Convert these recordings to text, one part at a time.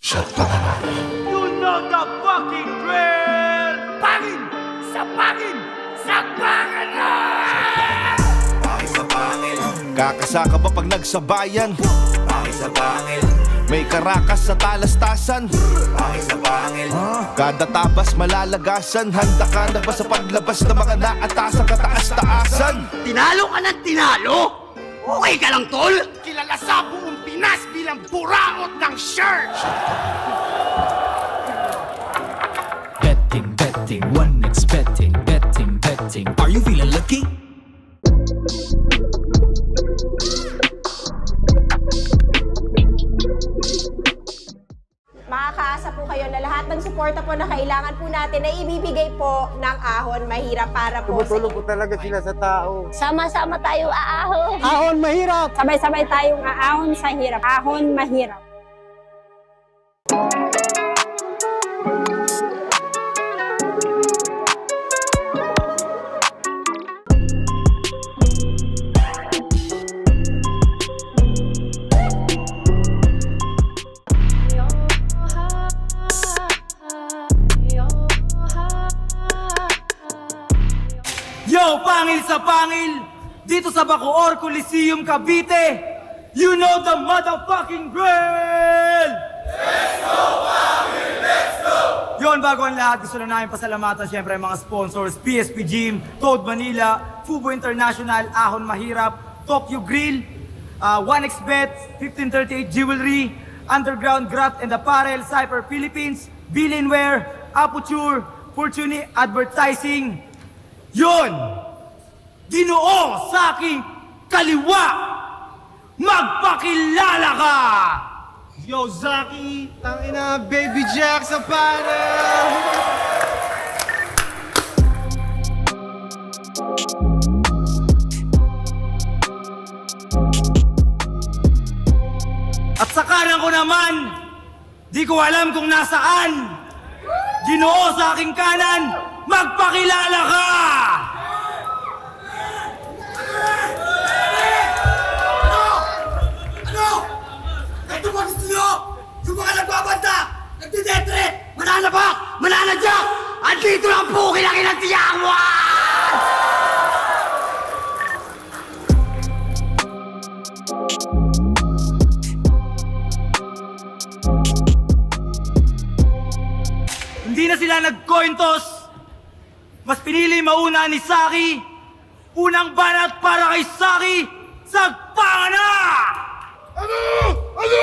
Shot pa nga. You know the fucking drill! Pangin! Sa pangin! Sa pangin na! Pangil sa pangil, Kakasaka ba pag nagsabayan? pangil sa pangil, May karakas sa talastasan. pangil sa pangil, Kada tabas malalagasan. Handa ka na ba sa paglabas ng mga naatasang kataas-taasan? Tinalo ka ng tinalo? Okay ka lang, tol? Kilala sa buong Pinas bilang buraot ng shirt! Betting, betting, one expecting, betting, betting. Are you feeling lucky? Makakaasa po kayo na lahat ng suporta po na kailangan po natin ay ibibigay po ng Ahon Mahirap para po sa Tumutulong po talaga sila sa tao. Sama-sama tayo aahon. Ahon mahirap! Sabay-sabay tayong aahon sa hirap. Ahon mahirap. Yo, pangil sa pangil! Dito sa Bacoor Coliseum, Cavite! You know the motherfucking drill! Let's go, pangil! Let's go! Yon, bago ang lahat, gusto na namin pasalamatan siyempre ang mga sponsors, PSP Gym, Toad Manila, Fubo International, Ahon Mahirap, Tokyo Grill, 1xBet, 1538 Jewelry, Underground Graft and Apparel, Cypher Philippines, Billinware, Aputure, Fortuny Advertising. Yun! Ginoo sa aking kaliwa! Magpakilala ka! Yo, Zaki! Tangina, Baby Jack sa panel! At sa kanan ko naman, di ko alam kung nasaan. Ginoo sa aking kanan, magpakilala ka! Ano? Ito ba gusto nyo? Yung mga nagbabanta, nagtidetre, mananabak, mananadyak, andito lang po kinakilang tiyak mo! Hindi na sila nag-coin toss. Mas pinili mauna ni Saki. Unang banat para kay Saki. Sagpanga na! Ano? Ano?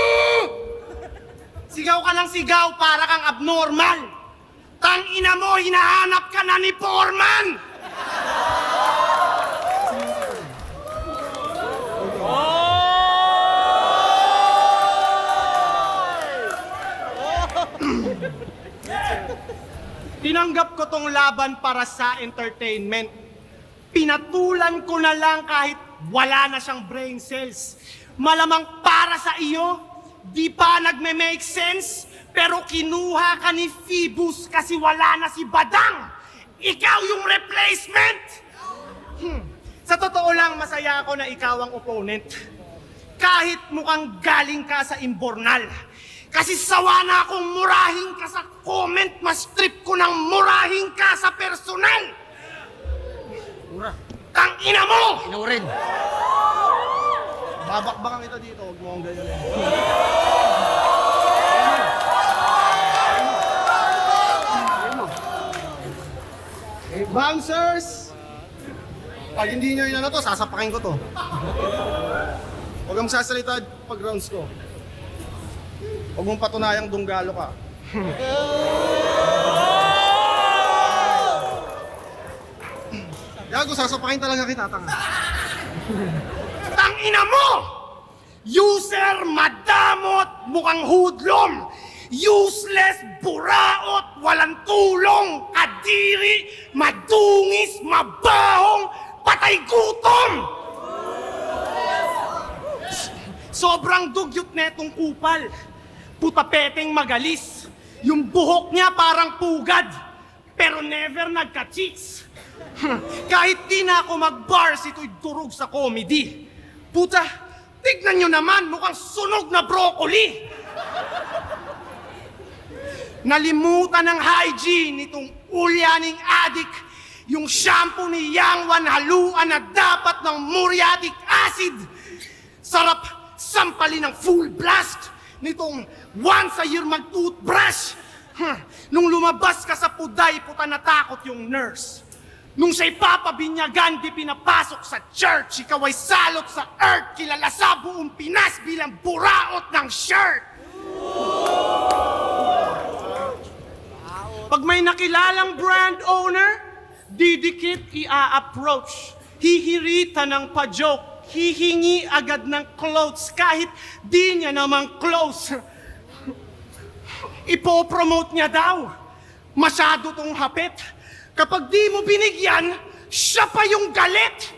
Sigaw ka ng sigaw para kang abnormal! Tangina mo, hinahanap ka na ni Foreman! Tinanggap ko tong laban para sa entertainment. Pinatulan ko na lang kahit wala na siyang brain cells. Malamang para sa iyo, di pa nagme-make sense, pero kinuha ka ni Phoebus kasi wala na si Badang. Ikaw yung replacement! Sa totoo lang, masaya ako na ikaw ang opponent. Kahit mukhang galing ka sa imbornal. Kasi sawa na akong murahin ka sa comment, mas trip ko ng murahin ka sa personal! Tangina mo! Inurin. Babakbakan kita dito, huwag mo akong ganyan. Bouncers! Pag hindi nyo yun to, sasapakin ko to. Huwag kang sasalita pag rounds ko. Huwag mong patunayang dunggalo ka. Gago, sasapakin talaga kita, tanga. Tangina mo! User, madamot, mukhang hudlom. Useless, buraot, walang tulong. Kadiri, madungis, mabahong, patay gutom! Sobrang dugyot netong kupal. Putapeteng magalis. Yung buhok niya parang pugad. Pero never nagka-cheeks. Kahit di na ako mag-bars, ito'y durog sa comedy. Puta, tignan nyo naman, mukhang sunog na broccoli. Nalimutan ng hygiene nitong ulyaning adik. Yung shampoo ni Yang Wan haluan na dapat ng muriatic acid. Sarap sampalin ng full blast nitong once a year mag-toothbrush. Nung lumabas ka sa puday, puta natakot yung nurse. Nung siya'y papabinyagan, di pinapasok sa church, ikaw ay salot sa earth, kilala sa buong Pinas bilang buraot ng shirt. Pag may nakilalang brand owner, didikit i-approach. Hihirita ng pa-joke, hihingi agad ng clothes kahit di niya naman close. Ipopromote niya daw. Masyado tong hapit. Kapag di mo binigyan, siya pa yung galit.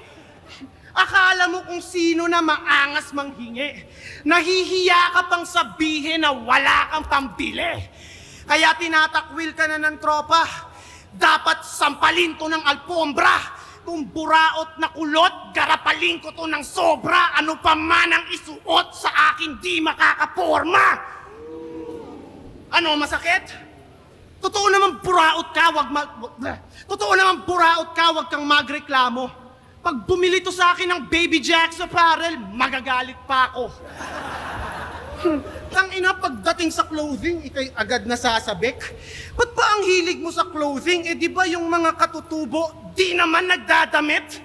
Akala mo kung sino na maangas manghingi. Nahihiya ka pang sabihin na wala kang pambili. Kaya tinatakwil ka na ng tropa. Dapat sampalin to ng alpombra. Kung buraot na kulot, garapalin ko to ng sobra. Ano pa man ang isuot sa akin di makakaporma. Ano, masakit? Totoo naman buraot ka, wag kang magreklamo. Pag bumili to sa akin ng Baby Jack's apparel, magagalit pa ako. Tangina, pagdating sa clothing, ikay agad nasasabik. Ba't ba ang hilig mo sa clothing? Eh di ba yung mga katutubo, di naman nagdadamit?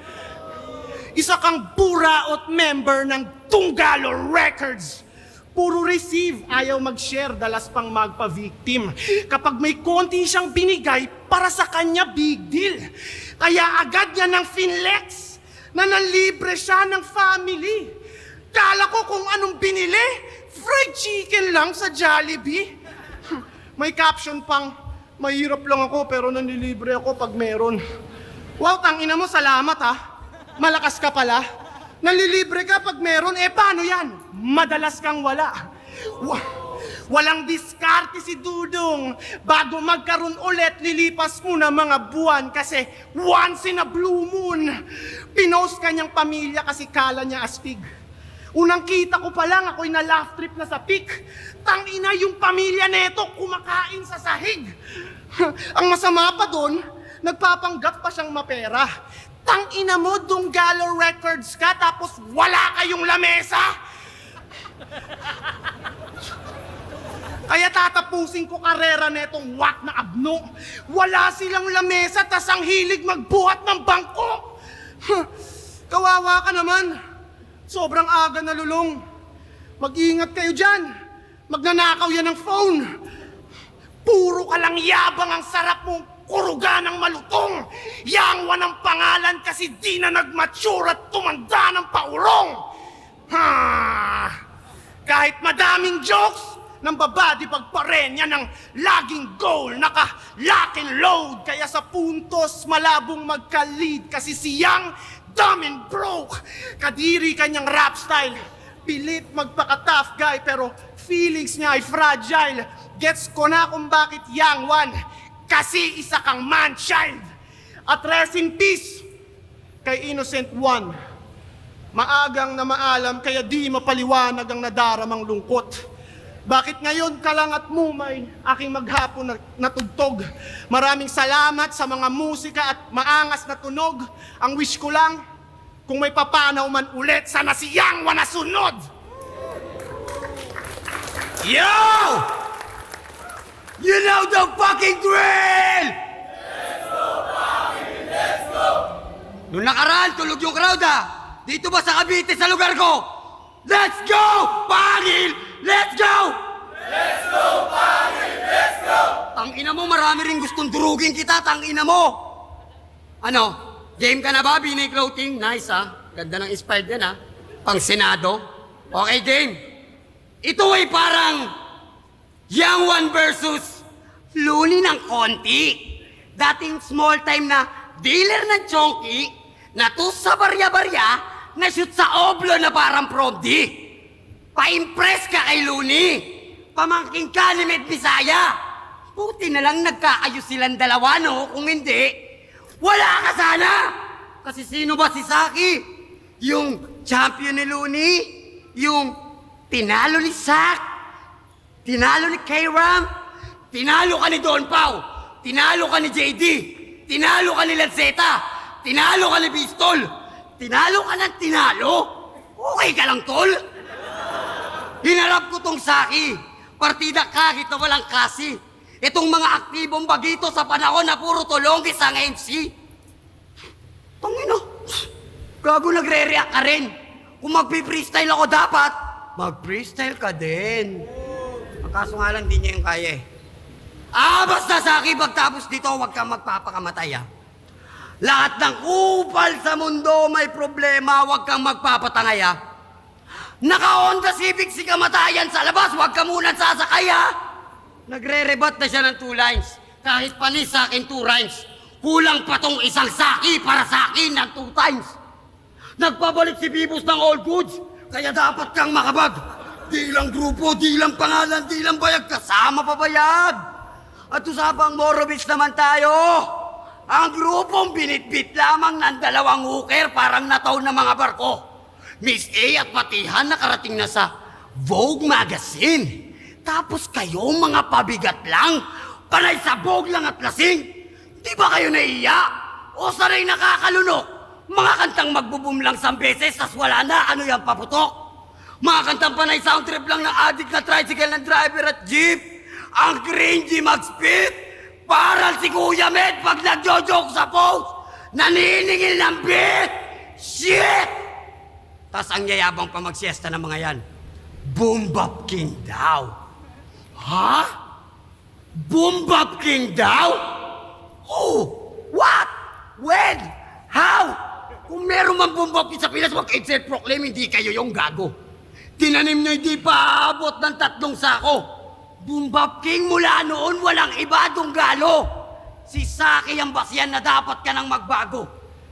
Isa kang buraot member ng Tunggalo Records. Puro receive, ayaw mag-share, dalas pang magpa-victim. Kapag may konti siyang binigay, para sa kanya big deal. Kaya agad niya ng finlex na nanlibre siya ng family. Kala ko kung anong binili, fried chicken lang sa Jollibee. May caption pang, mahirap lang ako pero nanlilibre ako pag meron. Wow, tangina mo, salamat ha. Malakas ka pala. Nanlilibre ka pag meron, eh paano yan? Madalas kang wala. Walang diskarte si Dudong. Bago magkaroon ulit, lilipas mo na mga buwan kasi once in a blue moon. Pinost kanyang pamilya kasi kala niya astig. Unang kita ko pa lang, ako'y na laugh trip na sa peak. Tangina yung pamilya neto, kumakain sa sahig. Ang masama pa doon, nagpapanggap pa siyang mapera. Tangina mo, Tunggalo Records ka, tapos wala kayong lamesa? Kaya tatapusin ko karera netong wak na abno. Wala silang lamesa, tas ang hilig magbuhat ng bangko. Kawawa ka naman. Sobrang aga na lulong. Mag-iingat kayo dyan. Magnanakaw yan ng phone. Puro ka lang yabang, ang sarap mong kuruga ng malutong. Yang Wan pangalan kasi di na nag-mature at tumanda ng paurong. Kahit madaming jokes, ng babadi pagparenya ng laging goal, naka-lock and load. Kaya sa puntos, malabong magka-lead kasi siyang dumb and broke. Kadiri kanyang rap style. Pilit magpaka-tough guy pero feelings niya ay fragile. Gets ko na kung bakit Yang Wan, kasi isa kang man-child. At rest in peace kay Innocent One. Maagang na maalam kaya di mapaliwanag ang nadaramang lungkot. Bakit ngayon ka lang at mumay aking maghapon na tugtog? Maraming salamat sa mga musika at maangas na tunog. Ang wish ko lang, kung may papanaw man ulit, sana si Yang Wan na sunod! Yo! You know the fucking drill! Nung nakaraan, tulog yung crowd ah! Dito ba sa Cavite sa lugar ko? Let's go! Pangil! Let's go! Let's go, Pangil! Let's go! Tangina mo, marami rin gustong durugin kita, tangina mo! Ano? Game ka na ba, Binay Clothing? Nice ah. Ganda ng inspired yan ah. Pang Senado. Okay, game. Ito ay parang Yang Wan versus Luni ng konti. Dating small time na dealer ng chonky, natus sa barya-barya, na shoot sa oblo na parang prom D. Pa-impress ka kay Luni. Pamangking ka ni Med Bisaya. Buti na lang nagkaayos silang dalawa, no? Kung hindi, wala ka sana. Kasi sino ba si Saki? Yung champion ni Luni? Yung tinalo ni Sak? Tinalo ni K-Ram? Tinalo ka ni Don Pao. Tinalo ka ni JD. Tinalo ka ni Lanceta. Tinalo ka ni Pistol. Tinalo ka ng tinalo. Okay ka lang, tol? Hinarap ko tong Saki. Partida kahit na walang kasi. Itong mga aktibong bagito sa panahon na puro tulongis ang MC. Tangino. Gago nagre-react ka rin. Kung magpi-freestyle ako dapat, mag-freestyle ka din. Ang kaso nga lang, di niya yung kaya eh. Basta Saki, pagtapos dito, huwag kang magpapakamatay ah. Lahat ng kupal sa mundo may problema, huwag kang magpapatangay ah. Naka-Honda Civic si kamatayan sa labas, huwag ka muna sasakay ah. Nagre-rebat na siya ng 2 lines. Kahit panis sa akin 2 rhymes. Kulang pa tong isang Saki para sa akin ng 2 times. Nagpabalik si Bibos ng all goods, kaya dapat kang makabag. Di lang grupo, di lang pangalan, di lang bayag, kasama pa bayag. At usapang Morobits naman tayo. Ang grupong binitbit lamang ng 2 hooker parang nataw na mga barko. Miss A at Patihan nakarating na sa Vogue Magazine. Tapos kayo mga pabigat lang, panay sa Vogue lang at lasing. Di ba kayo naiya? O sanay nakakalunok? Mga kantang magbo-boom lang 1 beses, tas wala na, ano yung paputok? Mga kantang panay sound trip lang ng addict na tricycle ng driver at jeep. Ang cringy mag-spit, parang si Kuya Med pag nagjo-joke sa post, naniningil ng beat. Shit! Tas ang yayabang pa magsiesta ng mga yan, Boom Bap King daw. Ha? Boom Bap King daw? Oh! What? When? How? Kung meron man Boom Bap King sa Pinas, mag-self-proclaim, hindi kayo yung gago. Tinanim nyo hindi pa aabot ng 3 sako. Boom Bap King mula noon, walang iba Dunggalo. Si Saki ang basyan na dapat ka nang magbago.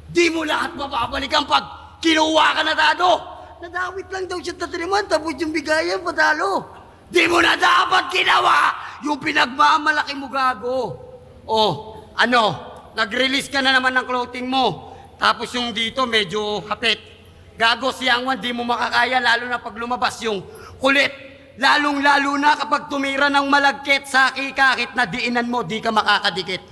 Di mo lahat mababalikan pag kinuha ka na dado. Nadawit lang daw siya tataliman, tapos yung bigayan patalo. Di mo na dapat ginawa yung pinagmamalaki mo gago. Oh, ano, nag-release ka na naman ng clothing mo. Tapos yung dito medyo hapit. Gago si Angwan, di mo makakaya lalo na pag lumabas yung kulit. Lalong-lalo na kapag tumira ng malagkit, Saki, kahit na diinan mo, di ka makakadikit.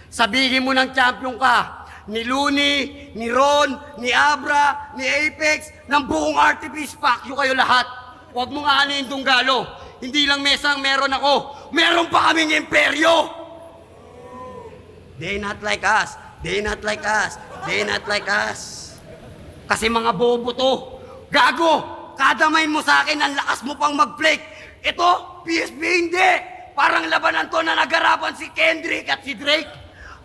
Sabihin mo ng champion ka, ni Looney, ni Ron, ni Abra, ni Apex, ng buong RTP, fuck you kayo lahat. Huwag mo nga anin Dunggalo. Hindi lang mesang meron ako, meron pa kaming imperyo. They not like us, they not like us, they not like us. Kasi mga bobo to. Gago! Kadamain mo sa akin, ang lakas mo pang mag-flake. Ito, PSP hindi. Parang labanan to na nagarapan si Kendrick at si Drake.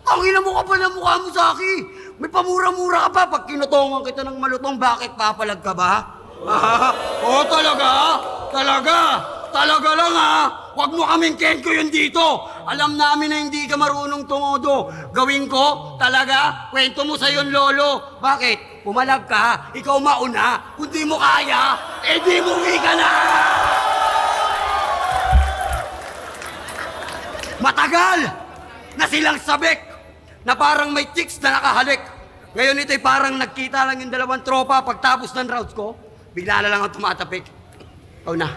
Tangina mo ka pa ng mukha mo sa akin. May pamura-mura ka pa. Pag kinutongan kita ng malutong, bakit papalag ka ba? Oo, talaga? Talaga? Talaga lang ha? Huwag mo kaming kenko yun dito. Alam namin na hindi ka marunong tumodo. Gawin ko, talaga, kwento mo sa yon lolo. Bakit? Pumalag ka, ikaw mauna. Kung di mo kaya, eh di muwi ka na! Matagal na silang sabik na parang may chicks na nakahalik. Ngayon ito'y parang nagkita lang yung 2 tropa pagtapos ng rounds ko. Bigla na lang ang tumatapik. Ikaw na.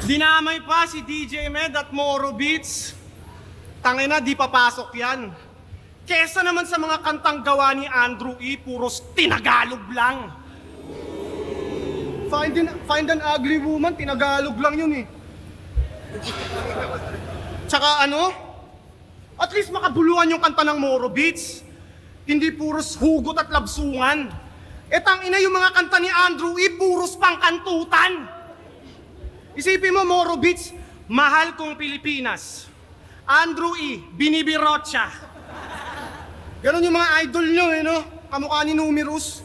Dinamay pa si DJ Med at Moro Beats. Tangina, di papasok yan. Kesa naman sa mga kantang gawa ni Andrew E, puros tinagalog lang. Find an ugly woman, tinagalog lang yun eh. Tsaka ano? At least makabuluhan yung kanta ng Moro Beats. Hindi puros hugot at labsungan. Tangina yung mga kanta ni Andrew E, puros pangkantutan. Isipin mo, Moro Beats, mahal kong Pilipinas. Andrew E, binibirot siya. Ganon yung mga idol nyo eh, no? Kamukha ni Numerous.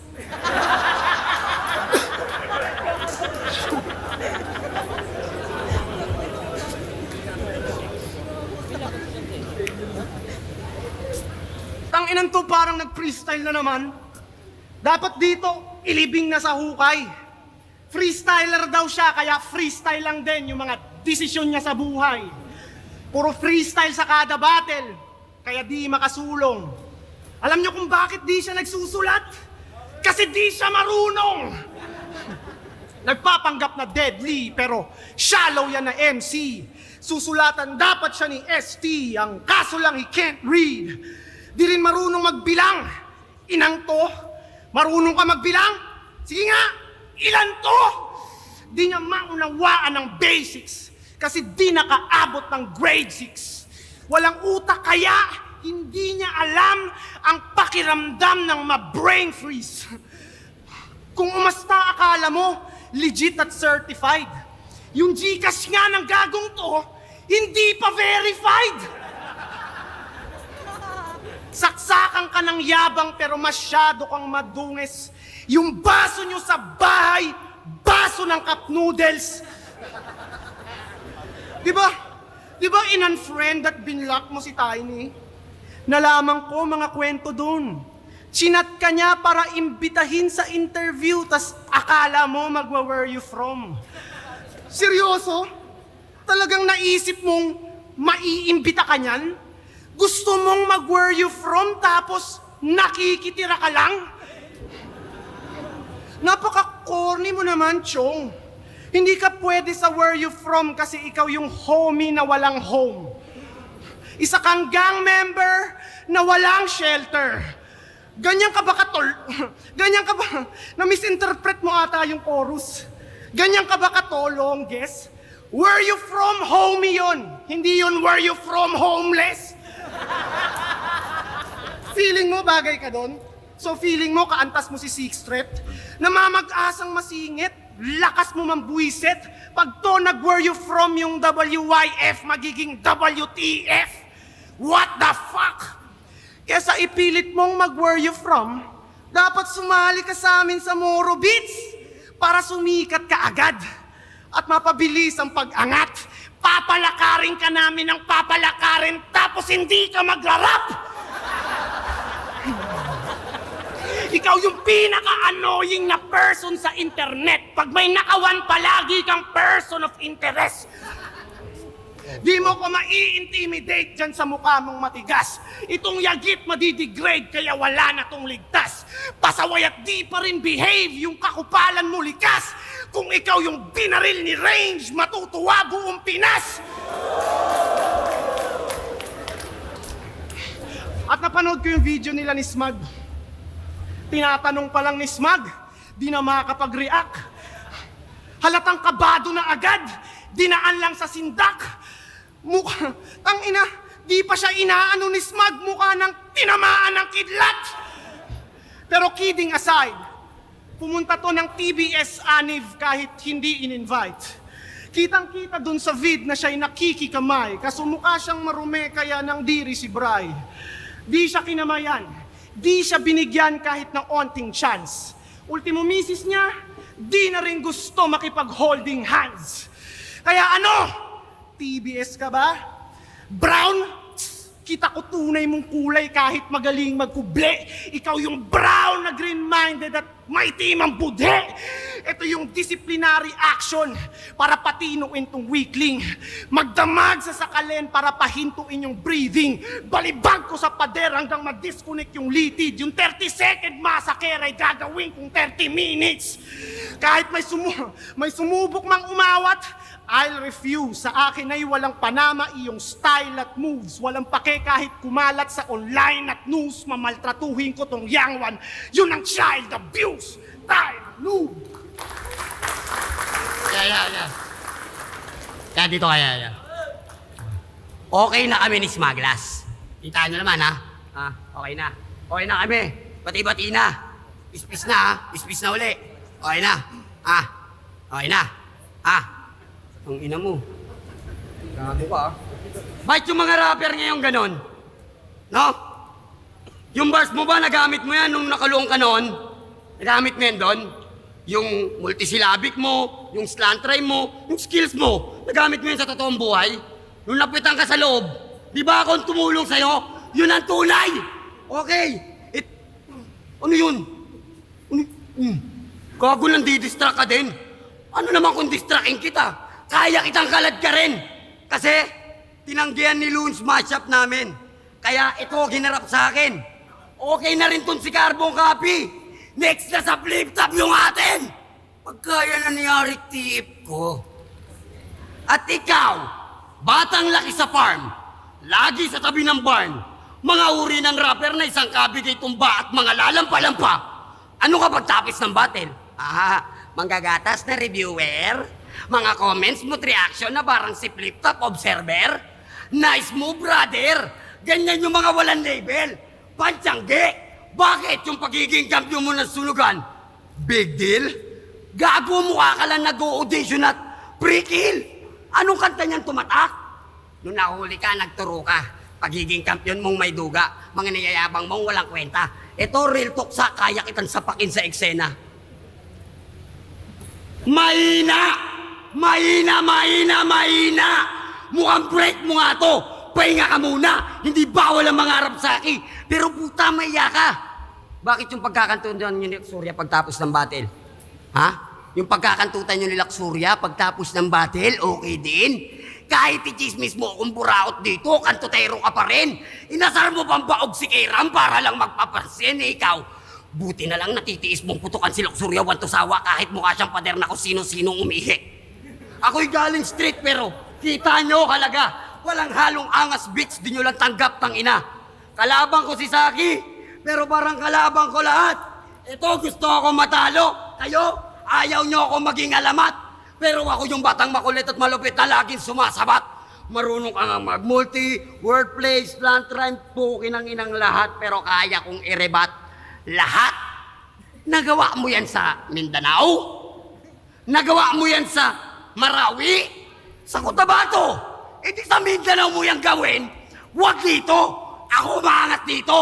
Tanginan to, parang nag-freestyle na naman. Dapat dito, ilibing na sa hukay. Freestyler daw siya, kaya freestyle lang din yung mga desisyon niya sa buhay. Puro freestyle sa kada battle, kaya di makasulong. Alam niyo kung bakit di siya nagsusulat? Kasi di siya marunong! Nagpapanggap na deadly, pero shallow yan na MC. Susulatan dapat siya ni ST, ang kaso lang he can't read. Di rin marunong magbilang. Inang to, marunong ka magbilang? Sige nga, ilan to? Di niya maunawaan ng basics kasi di nakaabot ng grade 6. Walang utak kaya hindi niya alam ang pakiramdam ng ma-brain freeze. Kung umasta akala mo, legit at certified. Yung Gcash nga ng gagong to, hindi pa verified. Saksakan ka ng yabang pero masyado kang madungis. Yung baso nyo sa bahay, baso ng cup noodles. Di ba in-unfriend at binlock mo si Tiny? Nalaman ko mga kwento dun. Chinat ka niya para imbitahin sa interview, tas akala mo where you from. Seryoso? Talagang naisip mong maiimbita ka niyan? Gusto mong where you from tapos nakikitira ka lang? Napaka-corny mo naman, Chong. Hindi ka pwede sa where you from kasi ikaw yung homie na walang home. Isa kang gang member na walang shelter. Ganyan ka ba ganyan ka ba, na-misinterpret mo ata yung chorus? Ganyan ka ba katolong, guess? Where you from, homie yun. Hindi yun where you from, homeless. Feeling mo bagay ka doon? So feeling mo kaantas mo si Sixth Threat? Namamag-asang masingit, lakas mo mambuisit. Pag to where you from yung WYF, magiging WTF. What the fuck? Kesa ipilit mong where you from, dapat sumali ka sa amin sa Moro Beats para sumikat ka agad at mapabilis ang pag-angat. Papalakarin ka namin ng papalakarin tapos hindi ka magrarap. Ikaw yung pinaka-annoying na person sa internet pag may nakawan palagi kang person of interest. Di mo ko mai-intimidate dyan sa mukha mong matigas. Itong yagit madidegrade kaya wala na tong ligtas. Pasaway at di pa rin behave yung kakupalan mo likas. Kung ikaw yung binaril ni Range, matutuwa buong Pinas. At napanood ko yung video nila ni Smug. Tinatanong pa lang ni Smug, di na makakapag-react. Halatang kabado na agad, dinaan lang sa sindak. Mukha, tangina, di pa siya inaano ni Smug, mukha ng tinamaan ng kidlat. Pero kidding aside, pumunta to ng TBS Aniv kahit hindi in-invite. Kitang-kita dun sa vid na siya'y nakikikamay, kaso mukha siyang marume kaya nang diri si Bray. Di siya kinamayan, di siya binigyan kahit ng onting chance. Ultimo misis niya, di na rin gusto makipag-holding hands. Kaya ano? TBS ka ba? Brown? Kita ko tunay mong kulay kahit magaling magkuble. Ikaw yung brown na green-minded at may timang budhe. Ito yung disciplinary action para patinuin tong weakling. Magdamag sa sakalen para pahintuin yung breathing. Balibag ko sa pader hanggang ma-disconnect yung litid. Yung 30-second massacre ay gagawin kong 30 minutes. Kahit may sumubok mang umawat, I'll refuse. Sa akin ay walang panama iyong style at moves. Walang pake kahit kumalat sa online at news. Mamaltratuhin ko tong young one. Yun ang child abuse. Tayo, noob. Kaya dito kaya. Okay na kami ni Smaglas. Kita nyo naman ha? Okay na. Okay na kami. Bati-bati na. Ispis na ha? Ispis na uli. Okay na. Okay na. Ang ina mo. Gago ka. Bakit yung mga rapper ngayon ganon? No? Yung bars mo ba, nagamit mo yan nung nakaluong ka noon? Nagamit mo yan doon? Yung multisyllabic mo, yung slant rhyme mo, yung skills mo, nagamit mo yan sa totoong buhay? Nung napitan ka sa loob, di ba akong tumulong sa'yo? Yun ang tunay! Okay. Ano yun? Gago lang di-distract ka din. Ano naman kung distracting kita? Kaya kitang kalad ka rin. Kasi, tinanggihan ni Loons matchup namin. Kaya ito, ginarap sa akin. Okay na rin tun si Carbon Copy. Next na sa flip top yung atin. Pagkaya nangyari tiip ko. At ikaw, batang laki sa farm, lagi sa tabi ng barn, mga uri ng rapper na isang kabigay tumba at mga lalampa-lampa. Ano ka pagtapos ng battle? Manggagatas na reviewer? Mga comments mo't reaction na parang si Flip Top Observer? Nice move, brother! Ganyan yung mga walang label. Pantsangge! Bakit yung pagiging kampiyon mo ng sunugan? Big deal? Gago mukha ka lang nag-audition at pre-kill! Anong kanta niyan tumatak? Nung nahuli ka, nagturo ka. Pagiging kampiyon mong may duga, mga niyayabang mong walang kwenta. Ito, real talk sa kaya kitang sapakin sa eksena. Mahina! Mahina, mahina, mahina! Mukhang break mo nga to! Pahinga ka muna! Hindi bawal ang mga Arab sa akin! Pero puta, maiya ka! Bakit yung pagkakantutan nyo ni Surya pagtapos ng battle? Ha? Yung pagkakantutan nyo ni Laksurya pagtapos ng battle, okay din? Kahit i-chismis mo kung buraot dito, kantutero ka pa rin. Inasar mo pang baog si Kairam para lang magpapansin, ikaw. Buti na lang natitiis mong putukan si Laksurya Wantosawa kahit mukha siyang pader na kung sino-sinong umihi. Ako'y galing street pero kita nyo halaga. Walang halong angas bitch, di nyo lang tanggap tang ina. Kalabang ko si Saki, pero parang kalabang ko lahat. Ito gusto ako matalo. Kayo, ayaw nyo ako maging alamat. Pero ako yung batang makulit at malupit na laging sumasabat. Marunong ka nga mag-multi, wordplay, slant rhyme, pukin ang inang lahat. Pero kaya kong irebat lahat. Nagawa mo yan sa Mindanao? Nagawa mo yan sa Marawi? Sa Cotabato? E di sa Mindanao mo yan gawin? Huwag dito! Ako maangat dito!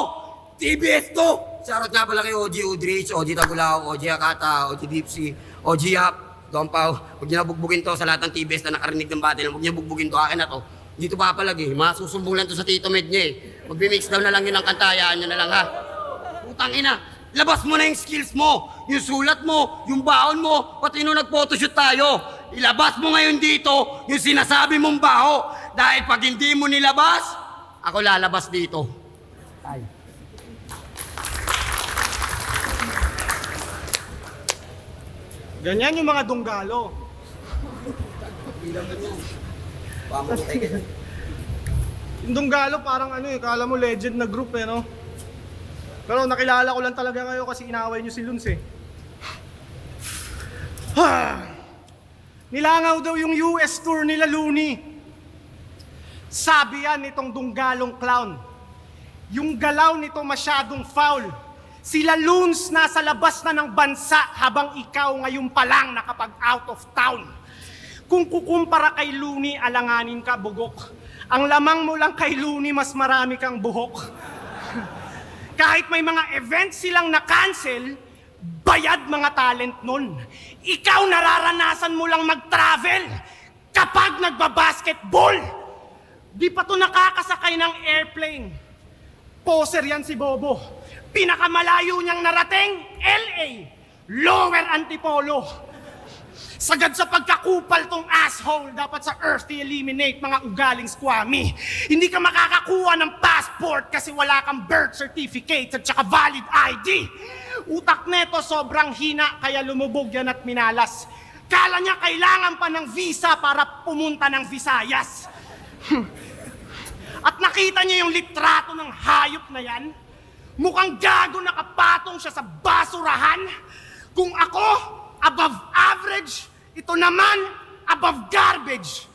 TBS to! Sarot nga pala kay OG Udrich, OG Tagulao, OG Akata, OG Dipsy, OG Yap, Dompaw. Huwag niyo na bugbugin to sa lahat ng TBS na nakarinig ng battle. Huwag niyo bugbugin to, akin na to. Dito papalagi, masusumbulan to sa Tito Med niya eh. Magbi-mix down na lang yun ang kantayaan niyo na lang ha. Putang ina, labas mo na yung skills mo, yung sulat mo, yung baon mo, pati nung nag-photoshoot tayo. Ilabas mo ngayon dito yung sinasabi mong baho. Dahil pag hindi mo nilabas, ako lalabas dito. Ay. Ganyan yung mga dunggalo. Yung dunggalo parang kala mo legend na group no? Pero nakilala ko lang talaga kayo kasi inaway nyo si Luns Nilangaw daw yung US tour nila Looney. Sabi yan nitong dunggalong clown. Yung galaw nito masyadong foul. Sila Loons nasa labas na ng bansa habang ikaw ngayon pa lang nakapag out of town. Kung kukumpara kay Looney, alanganin ka bugok. Ang lamang mo lang kay Looney, mas marami kang buhok. Kahit may mga events silang na-cancel, bayad mga talent nun. Ikaw nararanasan mo lang mag-travel kapag nagbabasketball. Di pa to nakakasakay ng airplane. Poser yan si Bobo. Pinakamalayo niyang narating, LA, Lower Antipolo. Sagad sa pagkakupal tong asshole, dapat sa Earth i-eliminate mga ugaling squammy. Hindi ka makakakuha ng passport kasi wala kang birth certificate at saka valid ID. Utak neto sobrang hina kaya lumubog yan at minalas. Kala niya kailangan pa ng visa para pumunta ng Visayas. At nakita niya yung litrato ng hayop na yan? Mukhang gago nakapatong siya sa basurahan. Kung ako, above average, ito naman, above garbage.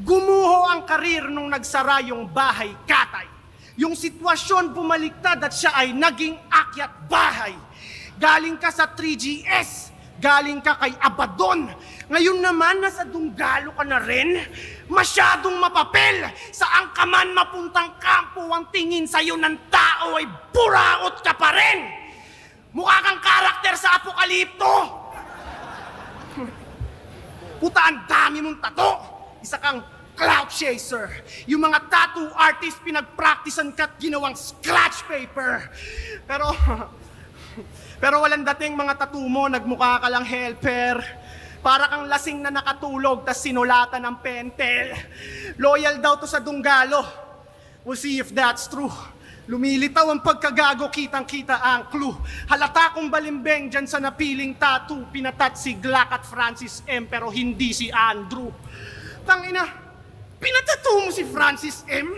Gumuho ang karir nung nagsara yung bahay katay. Yung sitwasyon bumaliktad at siya ay naging akyat bahay. Galing ka sa 3GS, galing ka kay Abaddon. Ngayon naman, nasa dunggalo ka na rin. Masyadong mapapel. Saan ka man mapuntang kampo, ang tingin sa'yo ng tao ay buraot ka pa rin. Mukha kang karakter sa Apokalipto. Puta, ang dami mong tato. Isa kang clout chaser. Yung mga tattoo artist pinagpracticean ka't ginawang scratch paper. Pero walang dating mga tattoo mo, nagmukha ka lang helper. Para kang lasing na nakatulog tas sinulatan ng pentel. Loyal daw to sa dunggalo. We'll see if that's true. Lumilitaw ang pagkagago, kitang-kita ang clue. Halata kong balimbing dyan sa napiling tattoo. Pinatat si Glock at Francis M. pero hindi si Andrew. Tangina, pinatattoo mo si Francis M?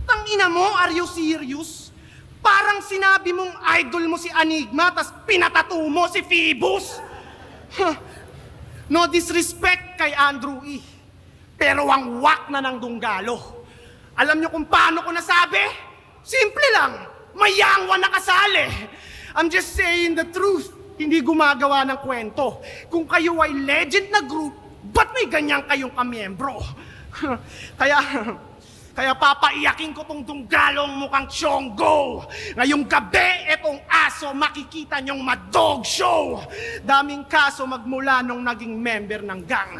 Tangina mo, are you serious? Parang sinabi mong idol mo si Enigma, tas pinatattoo mo si Phoebus? Huh. No disrespect kay Andrew E. Pero ang wak na ng Dunggalo. Alam niyo kung paano ko nasabi? Simple lang, may yangwa nakasali. I'm just saying the truth. Hindi gumagawa ng kwento. Kung kayo ay legend na group, ba't may ganyan kayong kamiyembro? Kaya papaiyakin ko tong Dunggalong mukhang Chonggo. Ngayong gabi, etong aso makikita nyong ma-dog show. Daming kaso magmula nung naging member ng gang.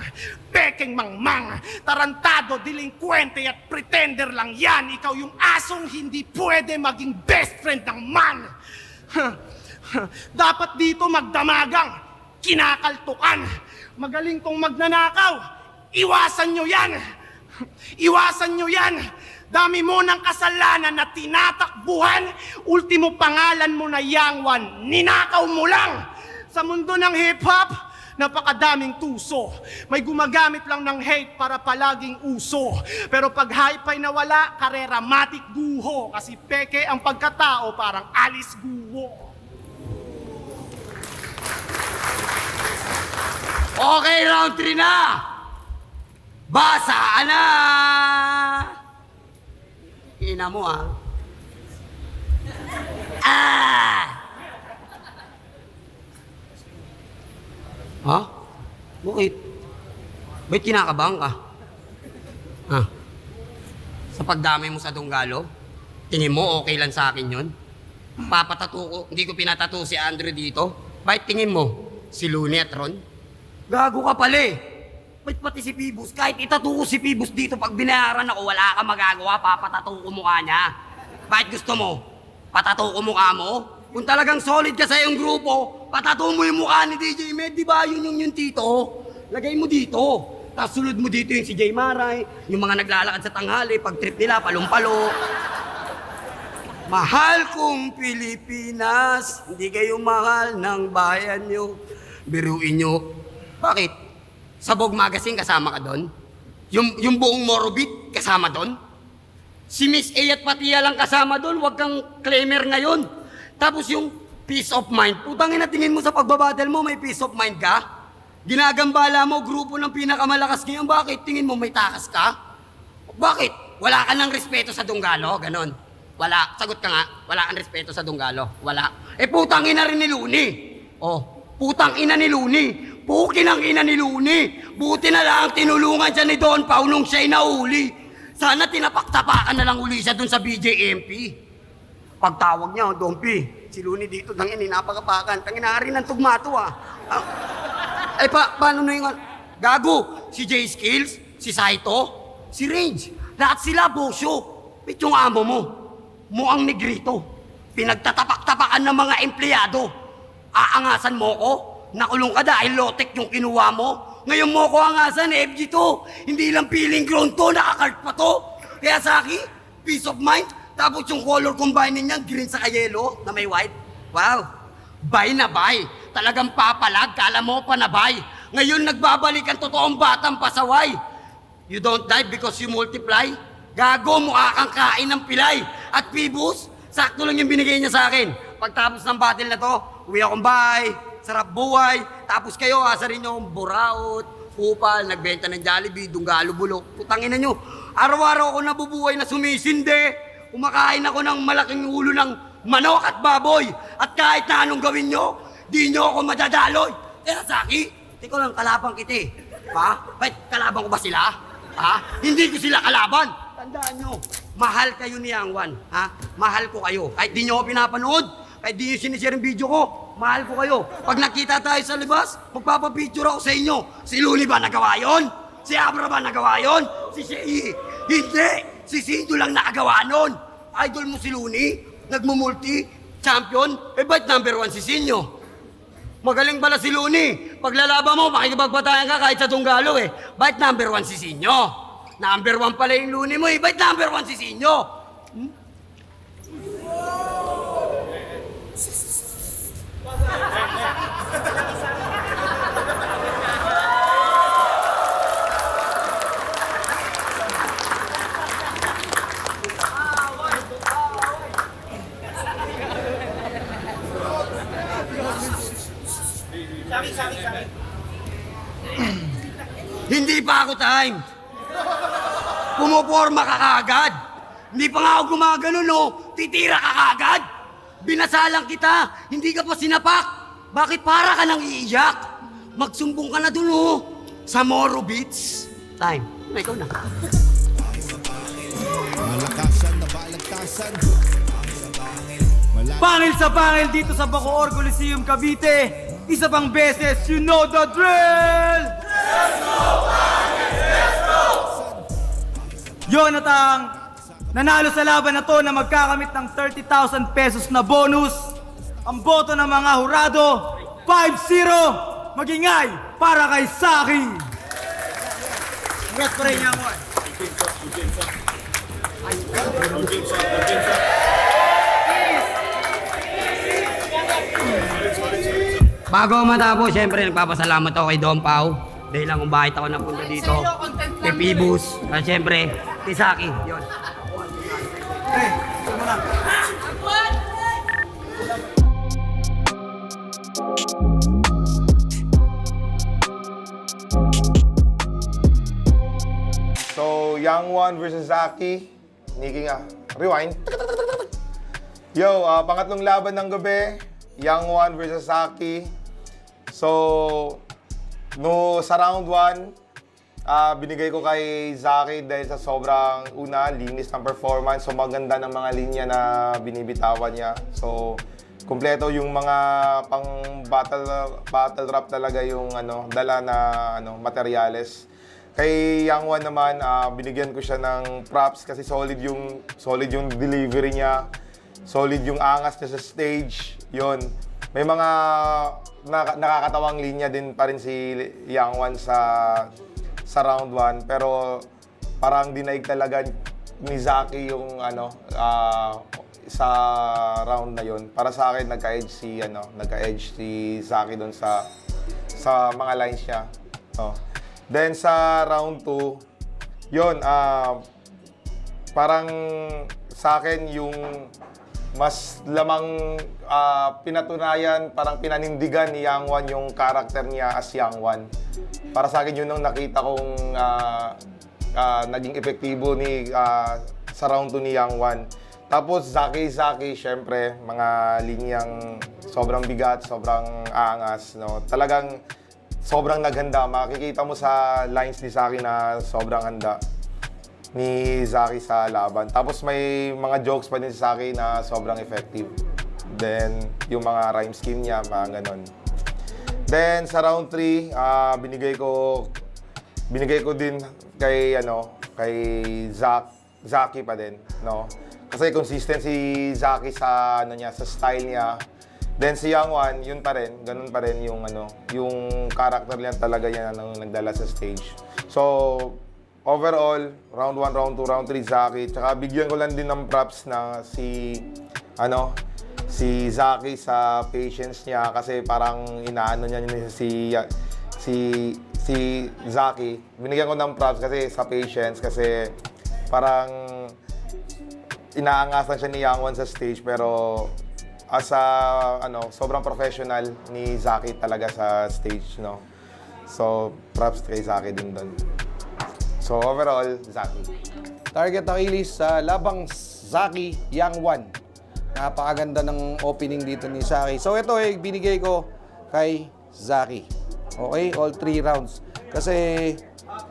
Pekeng mangmang, tarantado, delinkwente at pretender lang yan. Ikaw yung asong hindi pwede maging best friend ng man. Dapat dito magdamagang, kinakaltukan. Magaling tong magnanakaw, iwasan nyo yan. Iwasan nyo yan! Dami mo ng kasalanan na tinatakbuhan, ultimo pangalan mo na Yangwan, ninakaw mo lang! Sa mundo ng hip-hop, napakadaming tuso. May gumagamit lang ng hate para palaging uso. Pero pag hype ay nawala, karera matik guho. Kasi peke ang pagkatao, parang Alice Guho. Okay, round 3 na! Basa na! Ina mo, ah. Ha? Bakit? Ba't kinakabahan ka? Ha? Sa pagdamay mo sa Dunggalo? Tingin mo okay lang sa akin yun? Papatato ko, hindi ko pinatato si Andrew dito? Bakit tingin mo? Si Looney at Ron? Gago ka pala eh! Ba't pati si Phoebus, kahit itatato ko si Phoebus dito, pag binayaran ako, wala ka magagawa, papatato ko mukha niya. Bakit gusto mo? Patato ko mukha mo? Kung talagang solid ka sa iyong grupo, patato mo yung mukha ni DJ Med, di ba? Yun yung tito. Lagay mo dito. Tapos sulod mo dito yung si Jay Maray, yung mga naglalakad sa tanghali, pag trip nila, palumpalo. Mahal kong Pilipinas, hindi kayo mahal ng bayan nyo. Biruin nyo. Bakit? Sabog Magazine, kasama ka doon? Yung buong Morobit, kasama doon? Si Miss A at Patia lang kasama doon, wag kang claimer ngayon. Tapos yung peace of mind, putangin na tingin mo sa pagbabattle mo, may peace of mind ka? Ginagambala mo, grupo ng pinakamalakas ngayon, bakit? Tingin mo may takas ka? Bakit? Wala ka ng respeto sa Dunggalo, ganon. Wala, sagot ka nga, wala kang respeto sa Dunggalo, wala. Eh putang ina rin ni Looney. Oh, putang ina ni Looney. Pukin ang ina ni Looney. Buti na lang tinulungan siya ni Don Pao nung siya'y nahuli. Sana tinapaktapakan na lang uli siya dun sa BJMP. Pagtawag niya, Don P, si Looney dito, tangin, napakapakan. Tangin, nari ng tugmato, ah. Paano na yung... Gago, si J Skills, si Saito, si Range. Lahat sila, bosyo. Bit yung amo mo. Muang negrito. Pinagtatapak-tapakan ng mga empleyado. Aangasan mo ko? Nakulong ka dahil lotek yung kinuha mo. Ngayon mo ko angasan, FG to. Hindi lang feeling ground to, nakakart pa to. Kaya sa akin, peace of mind. Tapos yung color combining niyan, green sa yellow na may white. Wow, bay na bay. Talagang papalag, kala mo pa na bay. Ngayon nagbabalik ang totoong batang pasaway. You don't die because you multiply. Gago, mukha kang kain ng pilay. At Phoebus, sakto lang yung binigay niya sa akin. Pagtapos ng battle na to, uwi akong bahay. Sarap buhay, tapos kayo asarin nyo buraot, kupal, nagbenta ng Jollibee, Dunggalo, bulok. Putangin na nyo, araw-araw ako nabubuhay na sumisinde. Kumakain ako ng malaking ulo ng manok at baboy. At kahit na anong gawin nyo, di nyo ako madadaloy. Saki, di ko lang kalabang kita eh. Ha? Ba't kalabang ko ba sila? Ha? Hindi ko sila kalaban. Tandaan nyo, mahal kayo ni Yangwan. Ha? Mahal ko kayo. Kahit di nyo ako pinapanood, kahit di nyo sinishare yung video ko, mahal ko kayo. Pag nakita tayo sa libas, magpapapicture ako sa inyo. Si Looney ba nagawa yun? Si Abra ba nagawa yun? Si Shei? Hindi! Si Sindo lang nakagawa nun. Idol mo si Looney? Nagmumulti? Champion? Eh ba't number 1 si Sinyo? Magaling pala si Looney. Pag lalaban mo, makikipagbatayan ka kahit sa Dunggalo eh. Ba't number 1 si Sinyo? Number 1 pala yung Looney mo eh. Ba't number 1 si Sinyo? Hindi pa ako time. Pumoporma ka kagad. Hindi pa nga ako gumagano, no? Titira ka kagad. Binasalang kita. Hindi ka pa sinapak. Bakit para ka nang iiyak? Magsumbong ka na dun, oh. Sa Moro Beach. Time. Ikaw na. Malakasan na balagtasan. Pangil sa pangil dito sa Bacoor Coliseum, Cavite. Isa pang beses, you know the drill! Jonathan, nanalo sa laban na to na magkakamit ng 30,000 pesos na bonus. Ang boto ng mga hurado, 5-0. Magingay para kay Saki. Congrats pa rin niya mo. Bago matapos, syempre nagpapasalamat ako kay Don Pao. Dahil lang kung bakit ako napunta dito. Kay Pibus. At syempre, kay Saki. Yun. So, Young One versus Zaki. Niki nga. Rewind. Yo, pangatlong laban ng gabi. Young One versus Zaki. So, no, sa round 1, binigay ko kay Zaki dahil sa sobrang linis ng performance. So, maganda ng mga linya na binibitawan niya. So, kumpleto yung mga pang battle rap talaga yung dala na materyales. Kay Young One naman, binigyan ko siya ng props kasi solid yung delivery niya. Solid yung angas niya sa stage. Yon. May mga nakakatawang linya din pa rin si Young One sa round 1, pero parang dinaig talaga ni Zaki yung sa round na yon. Para sa akin nagka-edge si Zaki doon sa mga lines niya. Oh. Then sa round 2, yun, parang sa akin yung mas lamang pinatunayan, parang pinanindigan ni Young One yung karakter niya as Young One. Para sa akin yun ang nakita kong naging epektibo sa round 2 ni Young One. Tapos Zaki, syempre, mga linyang sobrang bigat, sobrang angas, no? Talagang sobrang naghanda. Makikita mo sa lines ni Zaki na sobrang handa ni Zaki sa laban. Tapos may mga jokes pa din si Zaki na sobrang effective. Then, yung mga rhyme scheme niya, mga ganon. Then, sa round 3, binigay ko din kay Zaki pa din, no? Kasi consistent si Zaki sa sa style niya. Then si Young One, yun pa rin, ganun pa rin yung yung character niya talaga yan nagdala sa stage. So, overall, round 1, round 2, round 3 Zaki. Tsaka bigyan ko lang din ng props na si Zaki sa patience niya kasi parang inaano niya si Zaki. Binigyan ko ng props kasi sa patience kasi parang inaangasan siya ni Young One sa stage pero as sobrang professional ni Zaki talaga sa stage, no? So, props kay Zaki din doon. So, overall, Zaki. Target Achilles sa labang Zaki, Young One. Napakaganda ng opening dito ni Zaki. So, ito binigay ko kay Zaki. Okay? All 3 rounds. Kasi,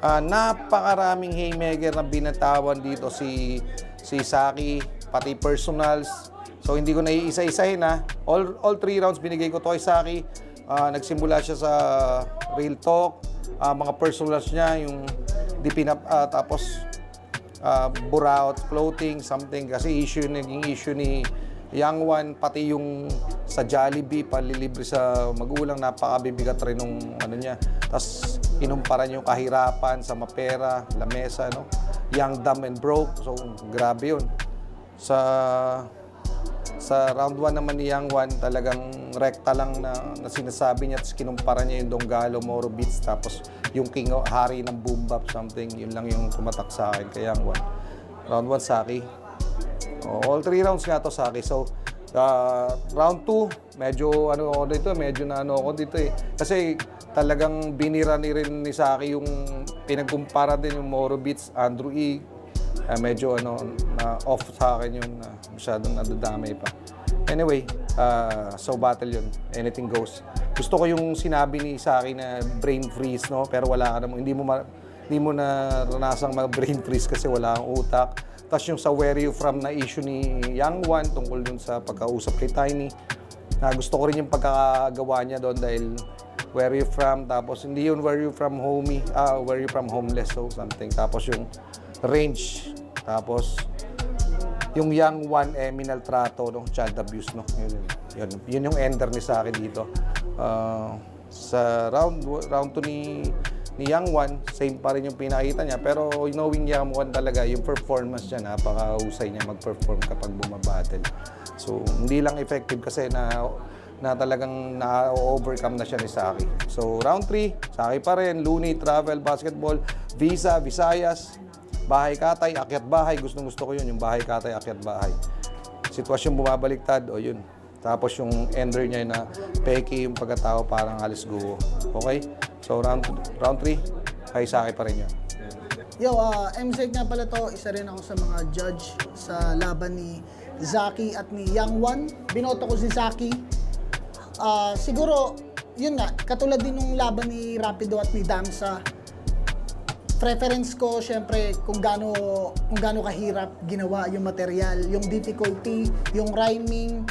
napakaraming haymaker na binatawan dito si Zaki, pati personals. So, hindi ko na iisa-isahin na. All 3 rounds binigay ko to kay Zaki. Nagsimula siya sa real talk, mga personals niya, yung tapos buraot, floating, something. Kasi naging issue ni Young One, pati yung sa Jollibee, palilibre sa magulang, napakabibigat rin nung niya. Tapos inumparan yung kahirapan sa mapera, lamesa, no? Young, dumb, and broke. So, grabe yun. Sa round 1 naman ni Young One, talagang rekta lang na sinasabi niya, tapos kinumpara niya yung Donggalo, Moro Beats, tapos yung King Hari ng Boom Bap, something. Yun lang yung tumatak sa akin kay Young One. Round 1, Zaki. All 3 rounds nga to, Zaki. So, Round 2, medyo ano ako dito, medyo na ano ako dito eh. Kasi talagang binira ni rin ni Saki yung pinagkumpara din yung Moro Beats, Andrew E. Medyo ano, na off sa akin yun, masyadong nadadamay pa. Anyway, so battle yun. Anything goes. Gusto ko yung sinabi ni Saki na brain freeze, no? Pero wala ka namang, hindi mo na ranasang mag-brain freeze kasi wala kang utak. Tapos yung sa Where You From na issue ni Young One tungkol dun sa pagkausap kay Tiny. Gusto ko rin yung pagkakagawa niya doon dahil Where You From, tapos hindi yun Where You From Homie, Where You From Homeless, so something. Tapos yung range, tapos yung Young One, minaltrato, no? Child abuse, no? Yun yung ender ni Saki dito. Sa round 2 ni Young One, same pa rin yung pinakita niya. Pero knowing Young One talaga, yung performance niya, napakahusay niya mag-perform kapag bumabattle. So, hindi lang effective kasi na talagang na-overcome na siya ni Saki. So, round 3, Saki pa rin, Looney, Travel, Basketball, Visa, Visayas, Bahay Katay, Akyat Bahay. Gusto ko yun, yung Bahay Katay, Akyat Bahay. Sitwasyon bumabaliktad, o yun. Tapos yung ender niya na peki yung pagkatao parang alis guho. Okay? So round 3, kay Saki pa rin yun. Yo, MZ nga pala to, isa rin ako sa mga judge sa laban ni Zaki at ni Young One. Binoto ko si Zaki. Siguro, yun nga, katulad din ng laban ni Rapido at ni Damsa. Preference ko, syempre, kung gaano kahirap ginawa yung material, yung difficulty, yung rhyming,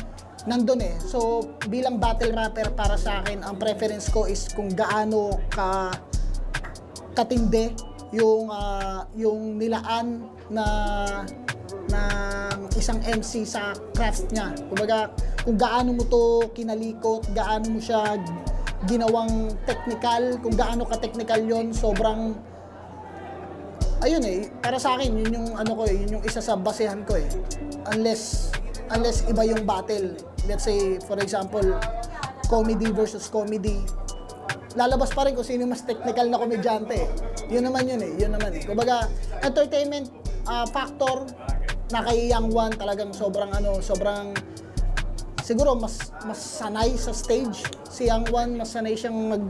nandun eh. So, bilang battle rapper para sa akin, ang preference ko is kung gaano katindi yung nilaan ng isang MC sa craft niya. Kumbaga, kung gaano mo to kinalikot, gaano mo siya ginawang technical, kung gaano ka-technical yon, sobrang ayun eh, para sa akin, yun yung ano ko eh, yun yung isa sa basehan ko eh. Unless iba yung battle. Let's say, for example, comedy versus comedy. Lalabas pa rin kung sino mas technical na komedyante eh. Yun naman eh. Kumbaga, entertainment factor na kay Young One talagang sobrang siguro mas sanay sa stage. Si Young One, mas sanay siyang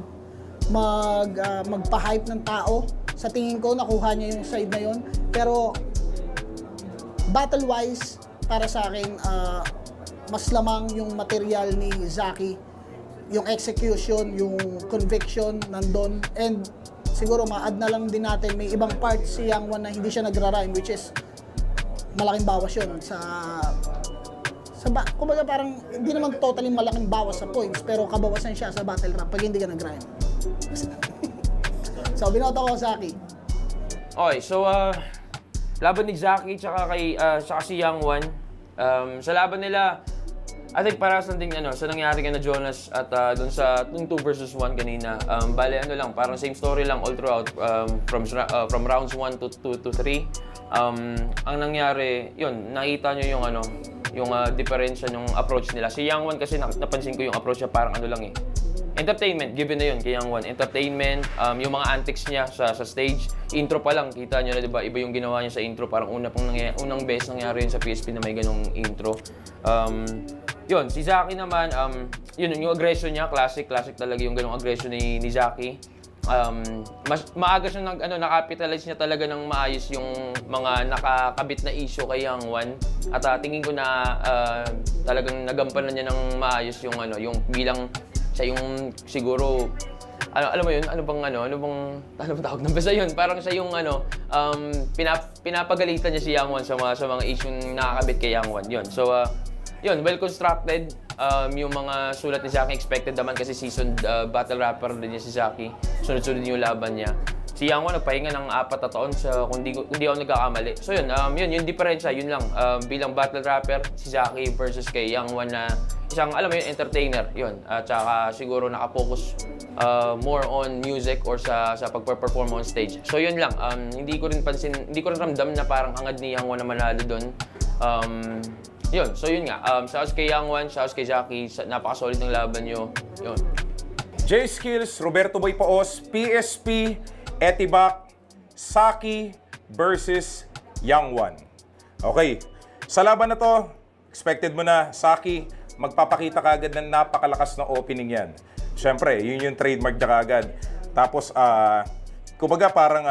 magpa-hype ng tao. Sa tingin ko, nakuha niya yung side na yun. Pero, battle-wise, para sa akin, mas lamang yung material ni Zaki. Yung execution, yung conviction, nandun. And, siguro, ma-add na lang din natin, may ibang part si Young One na hindi siya nagra-rhyme, which is, malaking bawas yun kumbaga parang, hindi naman totally malaking bawas sa points, pero kabawasan siya sa battle rap pag hindi ka nag-rhyme. So, binoto ko Zaki. Okay, so laban ni Zaki tsaka si Young One. Sa laban nila, I think parehas lang din sa nangyari kay na Jonas at dun sa 2 versus 1 kanina. Bale lang, parang same story lang all throughout from rounds 1 to 3. Ang nangyari, yun, nakita nyo yung diferensya ng approach nila. Si Young One kasi napansin ko yung approach niya parang lang eh. Entertainment, given na yun kay Young One. Entertainment, yung mga antics niya sa stage. Intro pa lang, kita nyo na diba, iba yung ginawa niya sa intro. Parang unang beses nangyari yun sa PSP na may ganong intro. Yun, si Zaki naman, yun, yung aggression niya, classic talaga yung ganong aggression ni Zaki. Mas maaga siya nakapitalize niya talaga ng maayos yung mga nakakabit na issue kay Young One. At tingin ko na talagang nagampanan niya ng maayos yung bilang siya yung siguro alam mo yun, ano bang tawag ng basta yun, parang siya yung pinapagalitan niya si Young One sa mga issue nakakabit kay Young One. Yun. So yun, well constructed. Yung mga sulat ni Zaki expected naman kasi seasoned battle rapper din niya si Zaki. Sunod-sunod yung laban niya. Si Young One nagpahinga ng 4 na taon kung di ako nagkakamali. So yun, yung diferensya, yun lang. Bilang battle rapper, si Zaki versus kay Young One na isang, alam mo yun, entertainer. Yun. At saka siguro nakapokus more on music or sa pag-perform on stage. So yun lang. Hindi ko rin ramdam na parang hangad ni Young One na manalo doon. Yun, so yun nga. Shouts kay Young One, shouts kay Zaki. Napaka-solid ng laban nyo. Yun. J-Skills, Roberto Boy Paos, PSP, Etibac, Saki versus Young One. Okay, sa laban na to, expected mo na, Saki, magpapakita ka agad ng napakalakas na opening yan. Siyempre, yun yung trademark niya kaagad. Tapos, kumbaga parang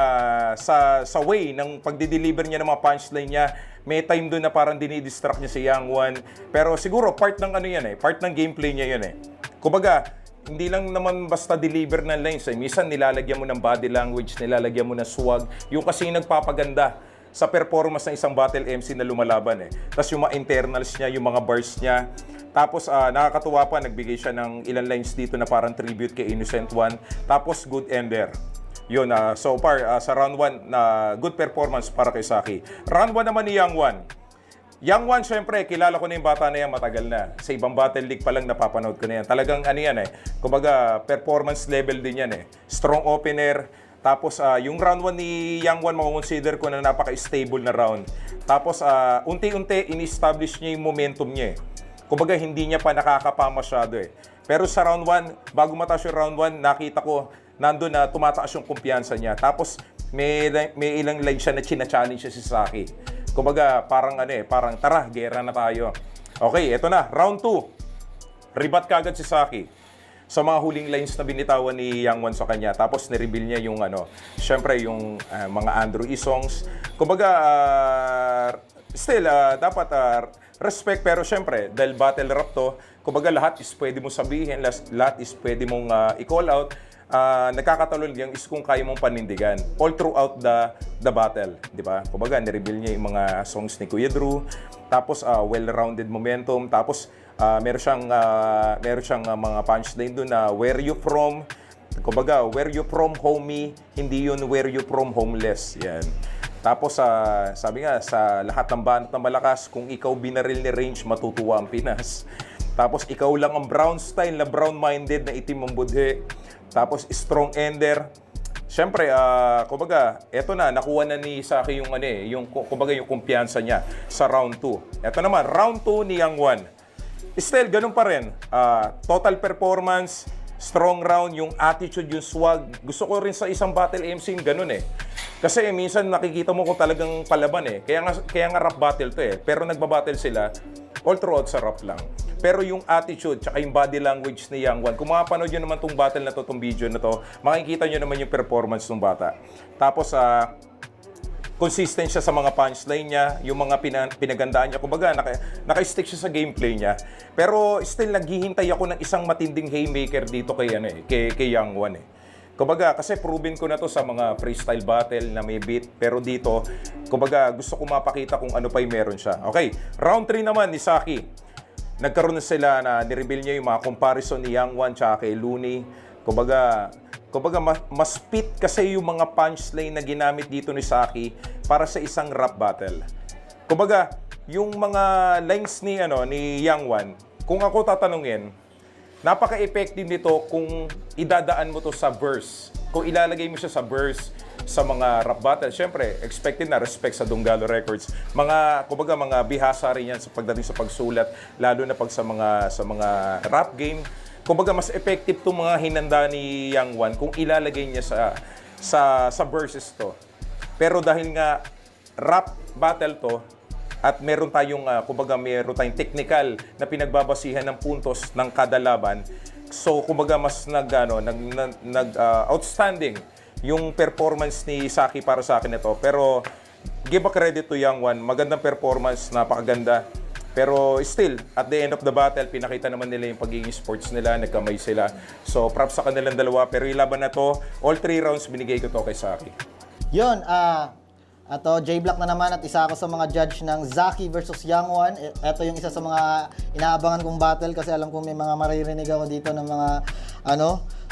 sa way ng pagdi-deliver niya ng mga punchline niya, may time doon na parang dinidistract niya si Yang Wan. Pero siguro, part ng ano yan part ng gameplay niya yun Kumbaga, hindi lang naman basta deliver ng lines Minsan nilalagyan mo ng body language, nilalagyan mo ng swag. Yung kasi nagpapaganda sa performance ng isang battle MC na lumalaban Tapos yung mga internals niya, yung mga bars niya. Tapos nakakatuwa pa, nagbigay siya ng ilang lines dito na parang tribute kay Innocent One. Tapos good ender. Yun, so far sa round 1 na good performance para kay Saki. Round 1 naman ni Yang Wan. Yang Wan, syempre, kilala ko na yung bata na yan matagal na. Sa ibang Battle League pa lang napapanood ko na yan. Talagang ano yan kumbaga performance level din yan Strong opener. Tapos yung round 1 ni Yang Wan, makukonsider ko na napaka-stable na round. Tapos unti-unti in-establish niya yung momentum niya Kumbaga hindi niya pa nakakapa masyado Pero sa round 1, bago mataas yung round 1, nakita ko nandun na tumataas yung kumpiyansa niya. Tapos may ilang line siya na china-challenge siya si Saki. Kumbaga parang parang tara, gera na tayo. Okay, eto na, round 2. Ribat kagad si Saki sa mga huling lines na binitawan ni Yang Wan sa kanya. Tapos nireveal niya yung syempre yung mga Andrew E. songs. Kumbaga still dapat respect, pero syempre dahil battle rap to, kumbaga lahat is pwede mong sabihin, lahat is pwede mong i-call out. Nagkakatalon lang is kung kaya mong panindigan all throughout the battle, di ba? Kumbaga nireveal niya yung mga songs ni Kuya Drew. Tapos well-rounded momentum. Tapos meron siyang mga punchline doon na where you from. Kumbaga, where you from, homie, hindi yun where you from, homeless. Yan. Tapos sabi nga, sa lahat ng banat na malakas, kung ikaw binaril ni Range, matutuwa ang Pinas. Tapos ikaw lang ang brown style na brown-minded na itim ang budhe. Tapos strong ender. Siyempre, kumbaga, eto na, nakuha na ni Saki yung kumbaga yung kumpiyansa niya sa round 2. Eto naman, round 2 ni Yang Wan. Still, ganun pa rin. Total performance, strong round, yung attitude, yung swag. Gusto ko rin sa isang battle MC yung ganun Kasi minsan nakikita mo kung talagang palaban Kaya nga rap battle to Pero nagbabattle sila all throughout sa rap lang. Pero yung attitude, tsaka yung body language ni Yang Wan, kung makapanood nyo naman tong battle na to, tong video na to, makikita nyo naman yung performance ng bata. Tapos, consistent siya sa mga punchline niya, yung mga pinagandaan niya. Kumbaga, naka-stick siya sa gameplay niya. Pero still, naghihintay ako ng isang matinding haymaker dito kay Yang Wan Kumbaga, kasi proven ko na to sa mga freestyle battle na may beat. Pero dito, kumbaga, gusto ko mapakita kung ano pa yung meron siya. Okay, round 3 naman ni Saki. Nagkaroon na sila na nireveal niya yung mga comparison ni Yang Wan tsaka kay Looney. Kumbaga mas fit kasi yung mga punchline na ginamit dito ni Saki para sa isang rap battle. Kumbaga, yung mga lines ni Yang Wan, kung ako tatanungin, napaka-effective nito kung idadaan mo to sa verse. Kung ilalagay mo siya sa verse sa mga rap battle, syempre, expected na respect sa Dunggalo Records. Kumbaga mga bihasa rin yan sa pagdating sa pagsulat, lalo na pag sa mga rap game. Kumbaga mas effective itong mga hinanda ni Yang Wan kung ilalagay niya sa verses to. Pero dahil nga rap battle to, at meron tayong meron technical na pinagbabasihan ng puntos ng kada laban. So kumbaga mas outstanding yung performance ni Saki para sa akin ito. Pero give a credit to Yang Wan, magandang performance, napakaganda. Pero still, at the end of the battle, pinakita naman nila yung pagiging sports nila, nagkamay sila. So props sa kanilang dalawa, pero yung laban na to, all 3 rounds binigay ko to kay Saki. Yun, Ato, J-Block na naman at isa ako sa mga judge ng Zaki versus Yang Wan. Ito yung isa sa mga inaabangan kong battle kasi alam ko may mga maririnig ako dito ng mga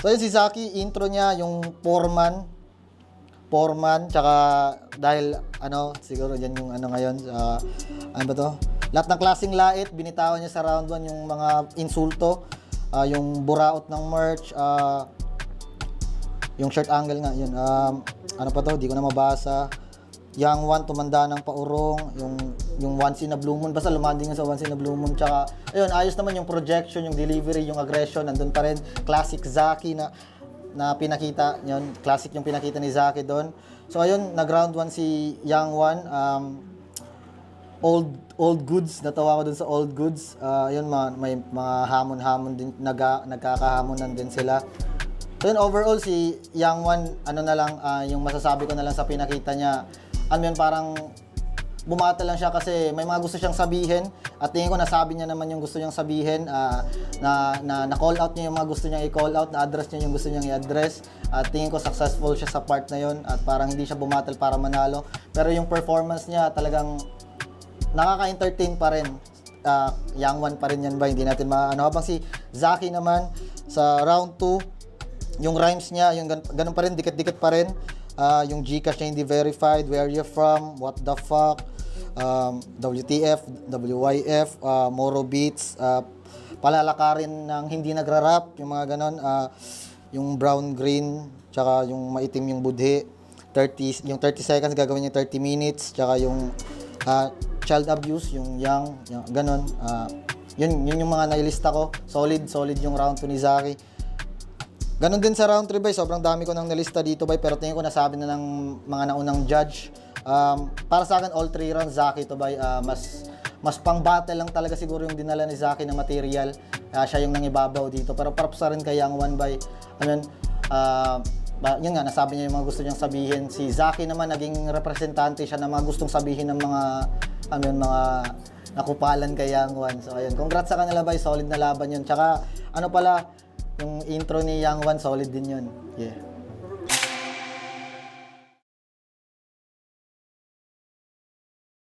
So yun si Zaki, intro niya yung foreman, tsaka dahil siguro dyan yung ngayon, ano ba to? Lahat ng klaseng lait, binitawan niya sa round 1 yung mga insulto, yung buraot ng merch, yung shirt angle nga, yun. Ano pa to? Di ko na mabasa. Yang Wan tumanda ng paurong, yung Once in a Blue Moon, basta lumanding sa Once in a Blue Moon, tsaka ayun, ayos naman yung projection, yung delivery, yung aggression, nandun pa rin. Classic Zaki na pinakita, yun, classic yung pinakita ni Zaki doon. So ayun, nag round 1 si Yang Wan. old goods. Natawa ko dun sa old goods. Yun, may mga hamon-hamon din, nagkakahamonan din sila. So yun, overall, si Young One, ano na lang, yung masasabi ko na lang sa pinakita niya, ano yun, parang bumata lang siya kasi may mga gusto siyang sabihin at tingin ko nasabi niya naman yung gusto niyang sabihin, na call out niya yung mga gusto niyang i-call out, na address niya yung gusto niyang i-address at tingin ko successful siya sa part na yun at parang hindi siya bumatal para manalo, pero yung performance niya talagang nakaka-entertain pa rin. Young One pa rin yan ba, hindi natin maano. Habang si Zaki naman sa round 2, yung rhymes niya, yung ganun pa rin, dikit-dikit pa rin. Yung Gcash niya hindi verified, where you from, what the fuck, WTF, WYF, Moro Beats, palalakarin ng hindi nagra-rap, yung mga ganon, yung brown green, tsaka yung maitim yung budhe, yung 30 seconds gagawin niya 30 minutes, tsaka yung child abuse, yung young, ganon. Yun yung mga nailista ko. Solid yung round 2 ni Zaki. Ganon din sa round 3 bay, sobrang dami ko nang nalista dito bay, pero tingin ko nasabi na ng mga naunang judge. Para sa akin, all 3 rounds Zaki to bay, mas pang battle lang talaga siguro yung dinala ni Zaki na material. Siya yung nangibabaw dito, pero props sa rin kay Young One bay. Yun nga, nasabi niya yung mga gusto niyang sabihin. Si Zaki naman, naging representante siya ng mga gustong sabihin ng mga mga nakupalan kay Young One. So ayun, congrats sa kanila bay, solid na laban yun. Tsaka ano pala, yung intro ni Young One, solid din yun. Yeah.